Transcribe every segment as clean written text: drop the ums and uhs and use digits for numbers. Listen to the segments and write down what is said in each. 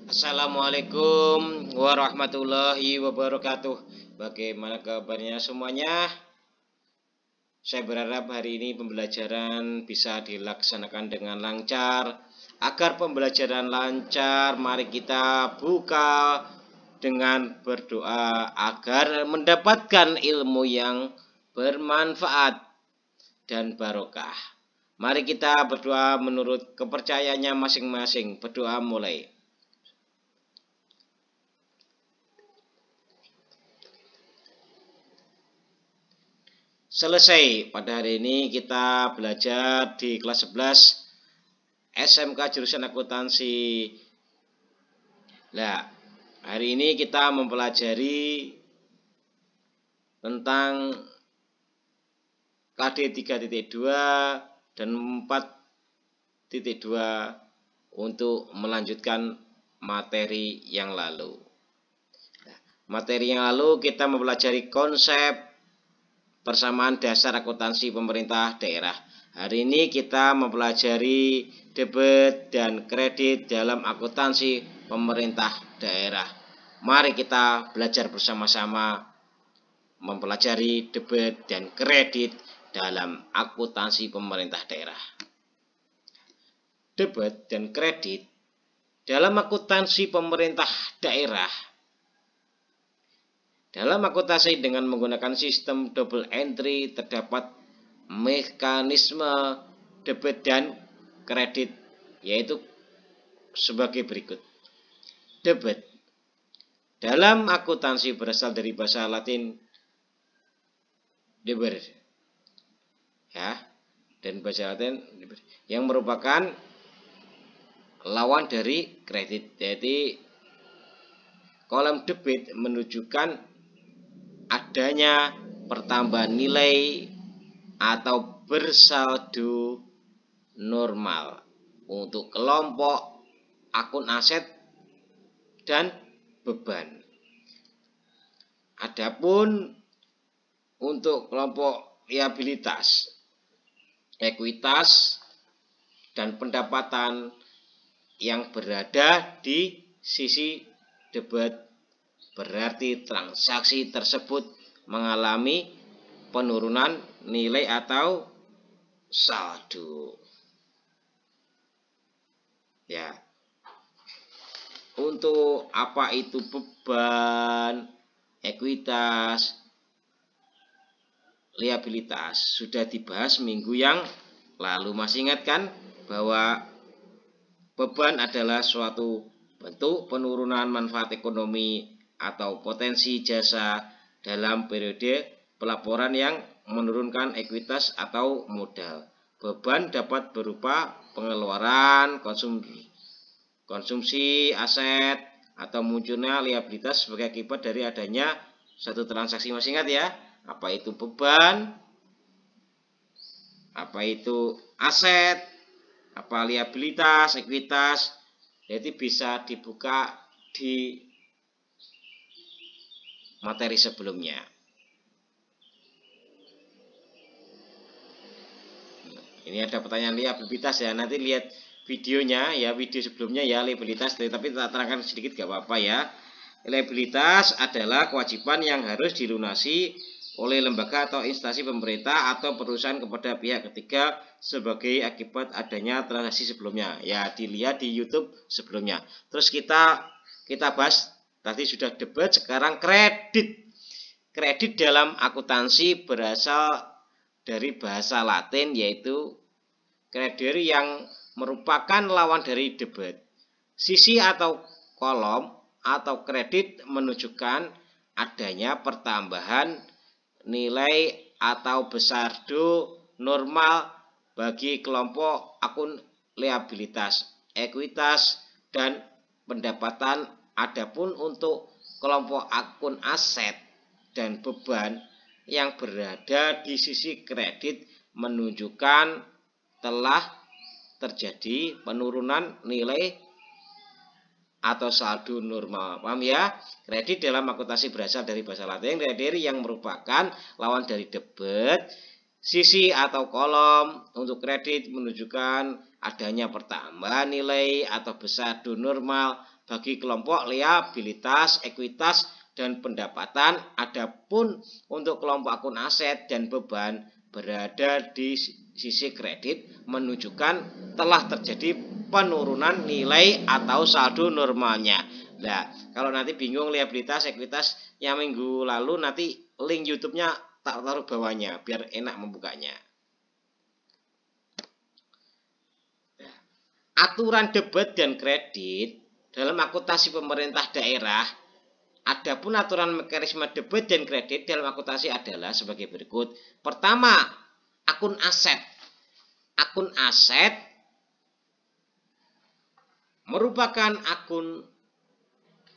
Assalamualaikum warahmatullahi wabarakatuh. Bagaimana kabarnya semuanya? Saya berharap hari ini pembelajaran bisa dilaksanakan dengan lancar. Agar pembelajaran lancar, mari kita buka dengan berdoa agar mendapatkan ilmu yang bermanfaat dan barokah. Mari kita berdoa menurut kepercayaannya masing-masing. Berdoa mulai. Selesai. Pada hari ini kita belajar di kelas 11 SMK jurusan akuntansi. Nah, hari ini kita mempelajari tentang KD 3.2 dan 4.2 untuk melanjutkan materi yang lalu. Materi yang lalu kita mempelajari konsep persamaan dasar akuntansi pemerintah daerah. Hari ini kita mempelajari debit dan kredit dalam akuntansi pemerintah daerah. Mari kita belajar bersama-sama mempelajari debit dan kredit dalam akuntansi pemerintah daerah. Debit dan kredit dalam akuntansi pemerintah daerah. Dalam akuntansi dengan menggunakan sistem double entry terdapat mekanisme debit dan kredit, yaitu sebagai berikut. Debit dalam akuntansi berasal dari bahasa Latin deber, ya, dan bahasa Latin yang merupakan lawan dari kredit. Jadi kolom debit menunjukkan adanya pertambahan nilai atau bersaldo normal untuk kelompok akun aset dan beban. Adapun untuk kelompok liabilitas, ekuitas, dan pendapatan yang berada di sisi debit, berarti transaksi tersebut mengalami penurunan nilai atau saldo. Ya. Untuk apa itu beban, ekuitas, liabilitas sudah dibahas minggu yang lalu. Masih ingat kan bahwa beban adalah suatu bentuk penurunan manfaat ekonomi atau potensi jasa dalam periode pelaporan yang menurunkan ekuitas atau modal. Beban dapat berupa pengeluaran, konsumsi aset, atau munculnya liabilitas sebagai akibat dari adanya satu transaksi. Masih ingat ya, apa itu beban, apa itu aset, apa liabilitas, ekuitas. Jadi bisa dibuka di materi sebelumnya. Ini ada pertanyaan liabilitas ya. Nanti lihat videonya ya, video sebelumnya ya liabilitas. Tapi tak terangkan sedikit gak apa-apa ya. Liabilitas adalah kewajiban yang harus dilunasi oleh lembaga atau instansi pemerintah atau perusahaan kepada pihak ketiga sebagai akibat adanya transaksi sebelumnya. Ya, dilihat di YouTube sebelumnya. Terus kita bahas tadi sudah debit, sekarang kredit. Kredit dalam akuntansi berasal dari bahasa Latin yaitu credere yang merupakan lawan dari debit. Sisi atau kolom atau kredit menunjukkan adanya pertambahan nilai atau saldo normal bagi kelompok akun liabilitas, ekuitas, dan pendapatan. Adapun untuk kelompok akun aset dan beban yang berada di sisi kredit menunjukkan telah terjadi penurunan nilai atau saldo normal. Paham ya? Kredit dalam akuntansi berasal dari bahasa Latin credere yang merupakan lawan dari debit. Sisi atau kolom untuk kredit menunjukkan adanya pertambahan nilai atau saldo normal bagi kelompok liabilitas, ekuitas, dan pendapatan. Adapun untuk kelompok akun aset dan beban berada di sisi kredit menunjukkan telah terjadi penurunan nilai atau saldo normalnya. Nah, kalau nanti bingung liabilitas, ekuitas yang minggu lalu, nanti link YouTube-nya tak taruh bawahnya biar enak membukanya. Nah, aturan debit dan kredit dalam akuntansi pemerintah daerah. Adapun aturan mekanisme debit dan kredit dalam akuntansi adalah sebagai berikut. Pertama, akun aset. Akun aset merupakan akun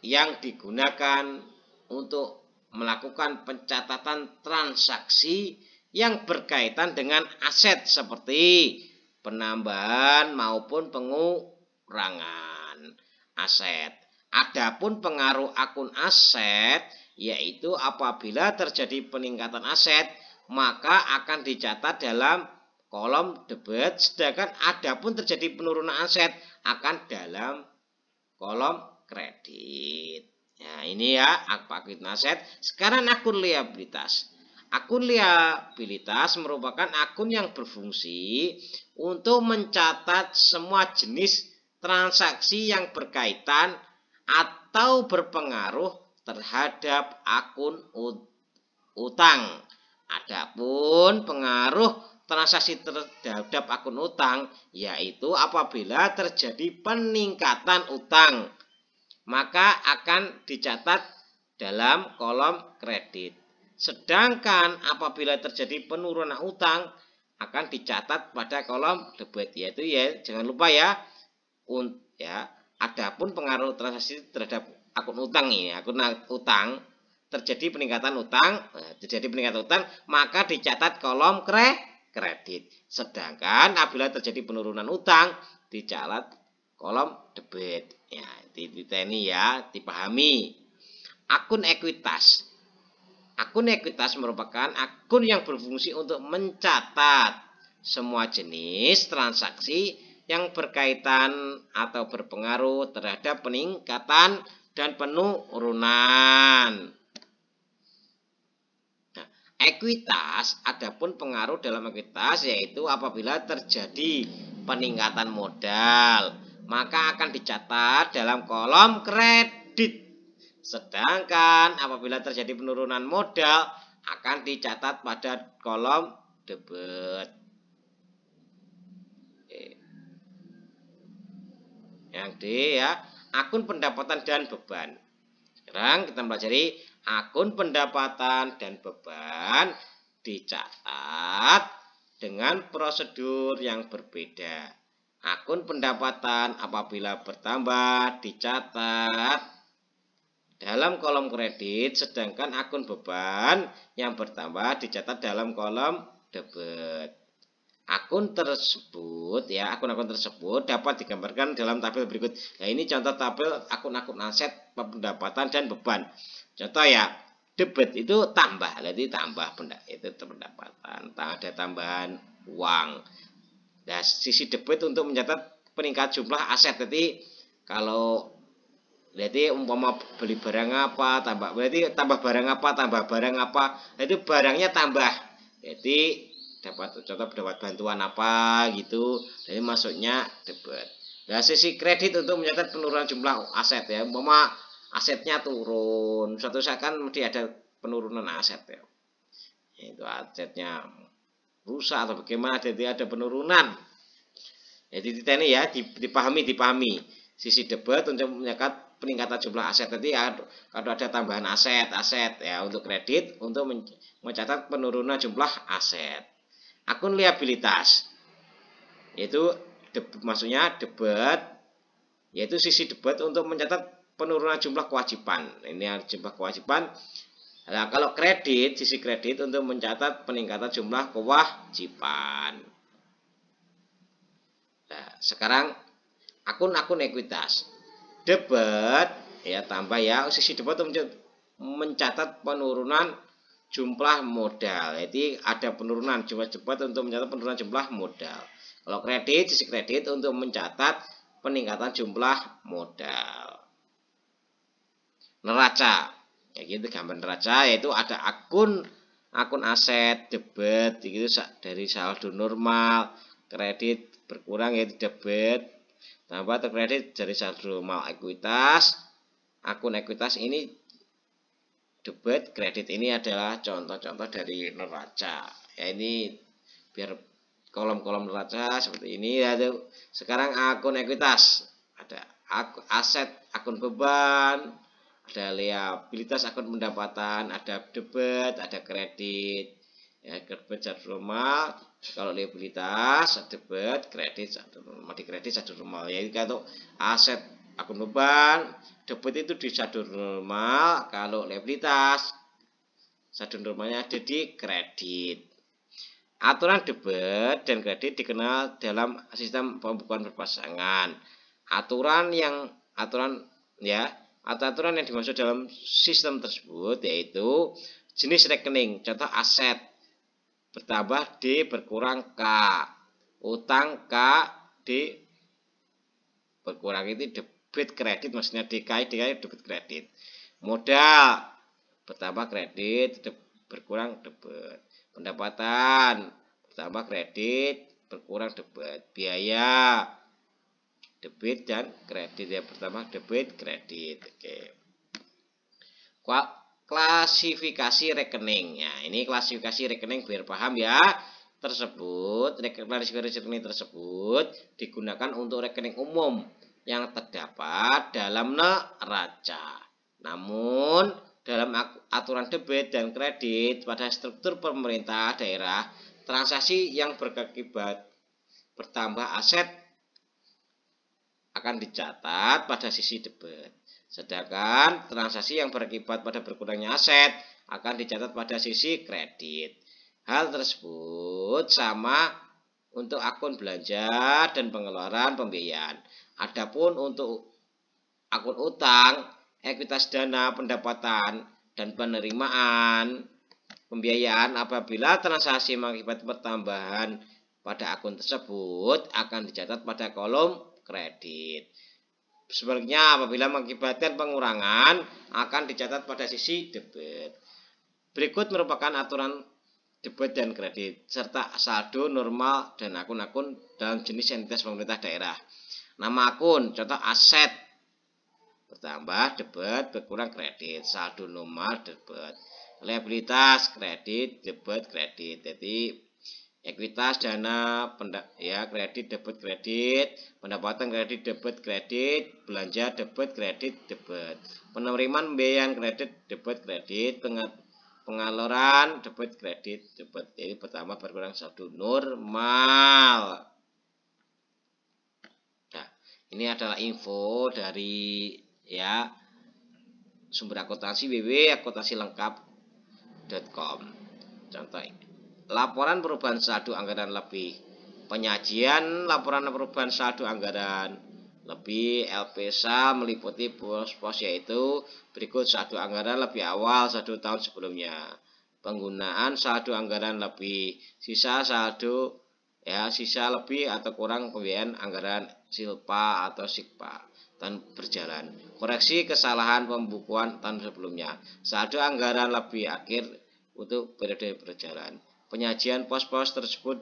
yang digunakan untuk melakukan pencatatan transaksi yang berkaitan dengan aset seperti penambahan maupun pengurangan aset. Adapun pengaruh akun aset yaitu apabila terjadi peningkatan aset maka akan dicatat dalam kolom debit, sedangkan adapun terjadi penurunan aset akan dalam kolom kredit. Nah, ini ya akun aset. Sekarang akun liabilitas. Akun liabilitas merupakan akun yang berfungsi untuk mencatat semua jenis transaksi yang berkaitan atau berpengaruh terhadap akun utang. Adapun pengaruh transaksi terhadap akun utang yaitu apabila terjadi peningkatan utang maka akan dicatat dalam kolom kredit. Sedangkan apabila terjadi penurunan utang akan dicatat pada kolom debit, yaitu ya jangan lupa ya adapun pengaruh transaksi terhadap akun utang ini, akun utang terjadi peningkatan utang, maka dicatat kolom kredit. Sedangkan apabila terjadi penurunan utang dicatat kolom debit. Ya, ini ya, dipahami. Akun ekuitas. Akun ekuitas merupakan akun yang berfungsi untuk mencatat semua jenis transaksi yang berkaitan atau berpengaruh terhadap peningkatan dan penurunan. Nah, ekuitas, adapun pengaruh dalam ekuitas yaitu apabila terjadi peningkatan modal, maka akan dicatat dalam kolom kredit. Sedangkan apabila terjadi penurunan modal akan dicatat pada kolom debit. Yang D ya, akun pendapatan dan beban. Sekarang kita pelajari akun pendapatan dan beban dicatat dengan prosedur yang berbeda. Akun pendapatan apabila bertambah dicatat dalam kolom kredit, sedangkan akun beban yang bertambah dicatat dalam kolom debit. Akun tersebut akun-akun tersebut dapat digambarkan dalam tabel berikut. Nah, ini contoh tabel akun-akun aset, pendapatan dan beban. Contoh ya, debit itu tambah, berarti tambah itu pendapatan, ada tambahan uang. Nah, sisi debit untuk mencatat peningkat jumlah aset. Jadi kalau umpama beli barang apa tambah, berarti tambah barang apa tambah barang apa, itu barangnya tambah. Jadi dapat bantuan apa gitu. Jadi masuknya debit. Nah, sisi kredit untuk mencatat penurunan jumlah aset ya. Umpama asetnya turun, suatu saat kan mesti ada penurunan aset ya. Itu asetnya rusak atau bagaimana, jadi ada penurunan. Jadi ini ya dipahami. Sisi debit untuk mencatat peningkatan jumlah aset. Jadi kalau ada tambahan aset ya, untuk kredit untuk mencatat penurunan jumlah aset. Akun liabilitas yaitu maksudnya debit, yaitu sisi debit untuk mencatat penurunan jumlah kewajiban. Ini jumlah kewajiban. Nah, kalau kredit, sisi kredit untuk mencatat peningkatan jumlah kewajiban. Nah, sekarang akun-akun ekuitas. Debit ya tambah ya, sisi debit untuk mencatat penurunan jumlah modal. Jadi ada penurunan jumlah debit untuk mencatat penurunan jumlah modal. Kalau kredit, sisi kredit untuk mencatat peningkatan jumlah modal. neraca. Ya gitu gambar neraca, yaitu ada akun aset debit gitu dari saldo normal, kredit berkurang yaitu debit, tambah atau kredit dari saldo normal. Ekuitas, akun ekuitas ini debit, kredit ini adalah contoh-contoh dari neraca. Ya ini biar kolom-kolom neraca seperti ini ya. Sekarang akun ekuitas, ada aset akun beban, ada liabilitas akun pendapatan, ada debit, ada kredit. Ya, debit saldo normal, kalau liabilitas debit, kredit saldo normal, di kredit saldo normal. Yaitu kalau aset akun beban, debit itu di saldo normal, kalau liabilitas saldo normalnya ada di kredit. Aturan debit dan kredit dikenal dalam sistem pembukuan berpasangan. Aturan yang dimaksud dalam sistem tersebut yaitu jenis rekening, contoh aset bertambah D berkurang K, utang K D berkurang, itu debit kredit, maksudnya DK debit kredit. Modal bertambah kredit berkurang debit. Pendapatan bertambah kredit berkurang debit. Biaya debit dan kredit ya, bertambah debit kredit. Oke. Klasifikasi rekening. Ya, ini klasifikasi rekening biar paham ya. Klasifikasi rekening tersebut digunakan untuk rekening umum yang terdapat dalam neraca. Namun dalam aturan debit dan kredit pada struktur pemerintah daerah, transaksi yang berakibat bertambah aset akan dicatat pada sisi debit. Sedangkan transaksi yang berakibat pada berkurangnya aset akan dicatat pada sisi kredit. Hal tersebut sama untuk akun belanja dan pengeluaran pembiayaan. Adapun untuk akun utang, ekuitas dana, pendapatan, dan penerimaan pembiayaan, apabila transaksi mengakibat pertambahan pada akun tersebut akan dicatat pada kolom kredit. Sebaliknya apabila mengakibatkan pengurangan akan dicatat pada sisi debit. Berikut merupakan aturan debit dan kredit serta saldo normal dan akun-akun dalam jenis entitas pemerintah daerah. Nama akun, contoh aset bertambah debit berkurang kredit, saldo normal debit. Liabilitas kredit debit kredit. Jadi ekuitas dana kredit debit kredit, pendapatan kredit debit kredit, belanja debit kredit debit, penerimaan pembiayaan kredit debit kredit, pengeluaran debit kredit debit. Jadi pertama berkurang saldo normal. Nah, ini adalah info dari sumber akuntansi www.akuntansilengkap.com. Contoh laporan perubahan saldo anggaran lebih, penyajian laporan perubahan saldo anggaran lebih LPSA meliputi pos-pos yaitu berikut: saldo anggaran lebih awal saldo tahun sebelumnya, penggunaan saldo anggaran lebih, sisa saldo sisa lebih atau kurang pembiayaan anggaran silpa atau sikpa tahun berjalan, koreksi kesalahan pembukuan tahun sebelumnya, saldo anggaran lebih akhir untuk periode berjalan. Penyajian pos-pos tersebut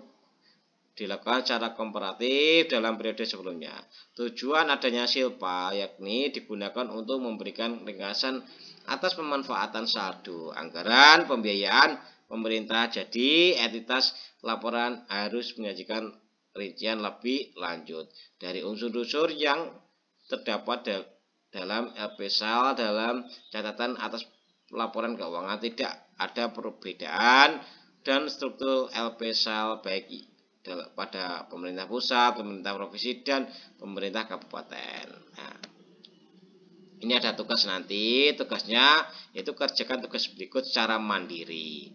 dilakukan secara komparatif dalam periode sebelumnya. Tujuan adanya silpa yakni digunakan untuk memberikan ringkasan atas pemanfaatan saldo anggaran pembiayaan pemerintah. Jadi entitas laporan harus menyajikan rincian lebih lanjut dari unsur-unsur yang terdapat dalam LPSA dalam catatan atas laporan keuangan. Tidak ada perbedaan dan struktur LPSA baik pada pemerintah pusat, pemerintah provinsi, dan pemerintah kabupaten. Nah, ini ada tugas nanti, tugasnya itu kerjakan tugas berikut secara mandiri.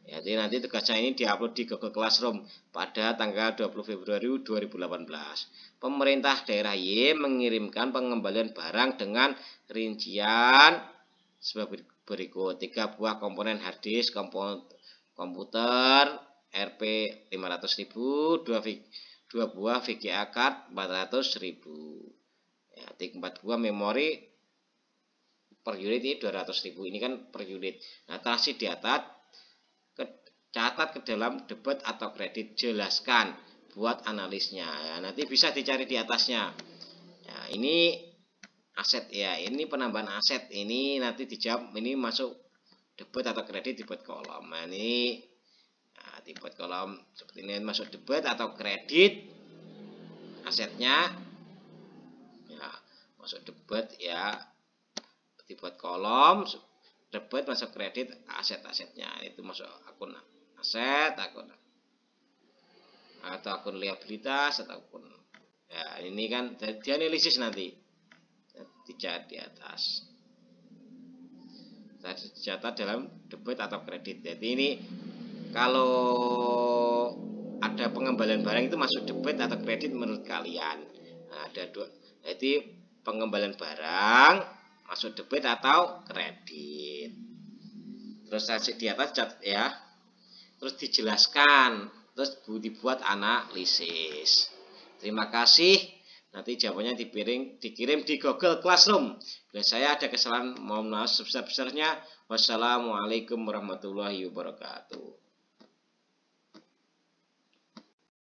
Jadi nanti tugasnya ini diupload di Google Classroom pada tanggal 20 Februari 2018. Pemerintah daerah Y mengirimkan pengembalian barang dengan rincian sebagai berikut: 3 buah komponen hard disk komputer Rp 500.000, 2 buah VGA card 400.000, 4 buah memori per unit ini 200.000. Ini kan per unit. Nah, transaksi di atas catat ke dalam debit atau kredit, jelaskan, buat analisnya. Ya, nanti bisa dicari di atasnya. Ya, ini aset ya, ini penambahan aset. Ini nanti dijawab, ini masuk debit atau kredit dibuat kolom. Nah, ini dibuat kolom seperti ini, masuk debit atau kredit asetnya. Ya, masuk debit ya, dibuat kolom, debit masuk kredit aset-asetnya, itu masuk akun aset, akun atau akun liabilitas atau akun ya, ini kan dianalisis nanti dicatat di atas, dicatat dalam debit atau kredit. Jadi ini kalau ada pengembalian barang itu masuk debit atau kredit menurut kalian? Nah, ada dua, jadi pengembalian barang masuk debit atau kredit. Terus di atas catat ya. Terus dijelaskan, terus dibuat analisis. Terima kasih. Nanti jawabannya dikirim di Google Classroom. Bila saya ada kesalahan, mohon maaf sebesar-besarnya. Wassalamualaikum warahmatullahi wabarakatuh.